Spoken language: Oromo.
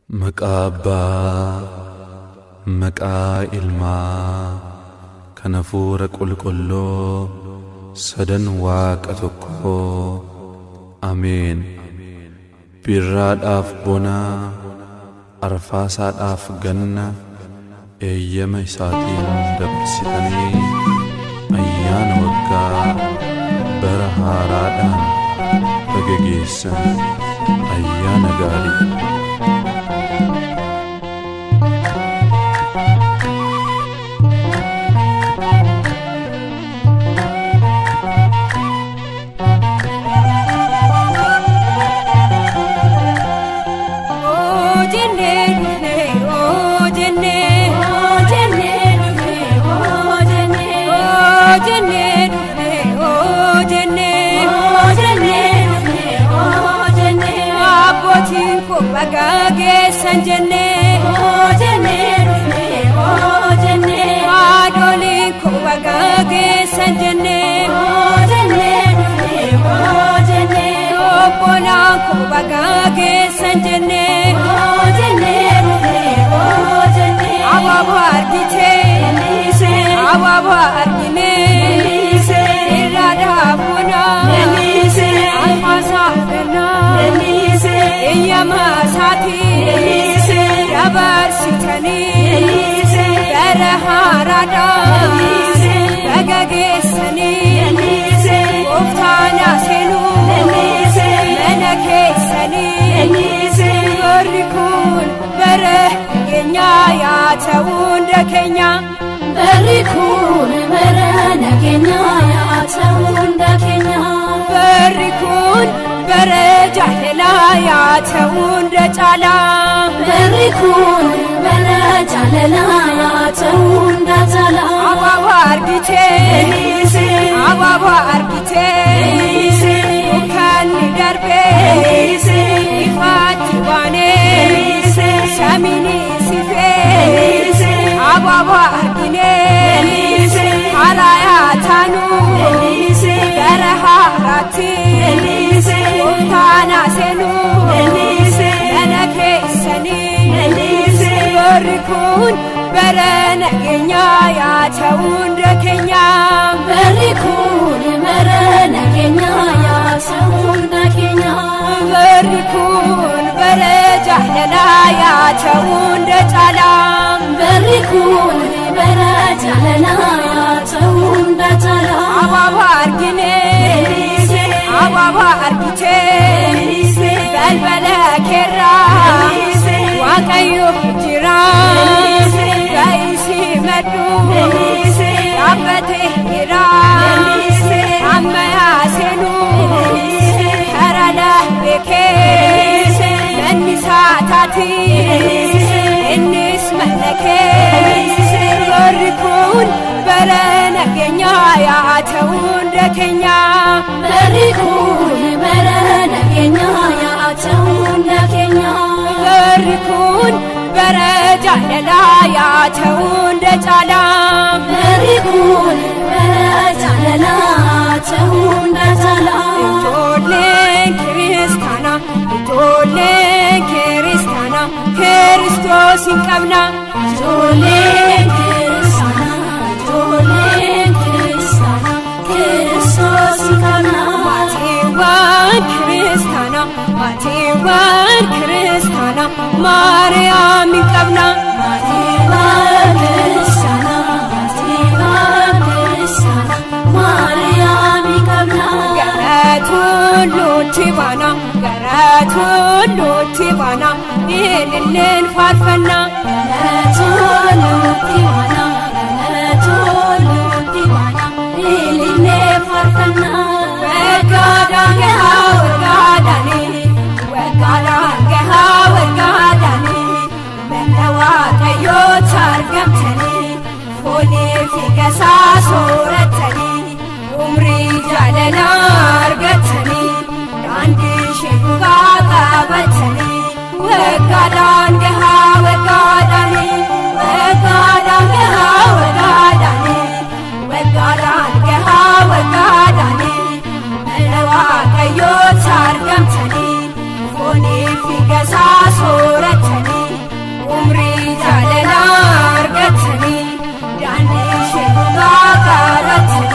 Maqaa maqaa ilmaa kan hafuura qulqulluu sadan waaqa tokkoo ameen. Birraadhaaf bona arfaasaadhaaf ganna eeyyama isaatiin dabarsitanii ayyaana waggaa bara haaraadhaan baga geessan ayyaana gaarii. Bagage sanjene o jene o jene adoli ko bagage sanjene o jene o bona ko bagage sanjene o jene ababar gite ababar gine irada bona alfasa bena Yama sati dabar sitani berharada bagagesani uftana senu menakesani berikun berenya ya tawunda Kenya berikun berena Kenya ya tawunda Kenya berikun berjahla ya tawunda cala berikun berjahla ya tawunda cala awawar gite kan darbe ifatibane samini sife awawar gine haraya tanu berharati Tana senu menakesani berikun berena Kenya ya tawunda Kenya berikun berena Kenya ya tawunda Kenya berikun berjahla ya tawunda cala berikun berjahla ya tawunda cala awawar gine ababar gite balbala kerra waqayyo jira gaisi madu abate ira amma yasenu harala beke nisatati innis malake berikun berena Kenya ya tawunda Kenya berikun berena Kenya ya tawunda Kenya berikun berjahla ya tawunda cala berikun berjahla tawunda cala Ijoolleen kiristaana Kiristoos hin qabna ijoolleen kiristaana Kiristoos hin qabna maatiiwwan kiristaana Maariyaam hin qabna maatiiwwan kiristaana Maariyaam hin qabna garatuun lutti bana ililleen faarfanna garatuun lutti bana ililleen faarfanna waggaadhaan gahaa waggaadhaanii manna waaqayyoota argamtanii foonii fi gasaa soorattanii umrii jaalalaa argattanii daandii sheekukaa qabatanii waggaadhaan gahaa waggaadhaanii waggaadhaan gahaa waggaadhaanii manna waaqayyoota argamtanii foonii fi gasaa soorattanii Oromoo.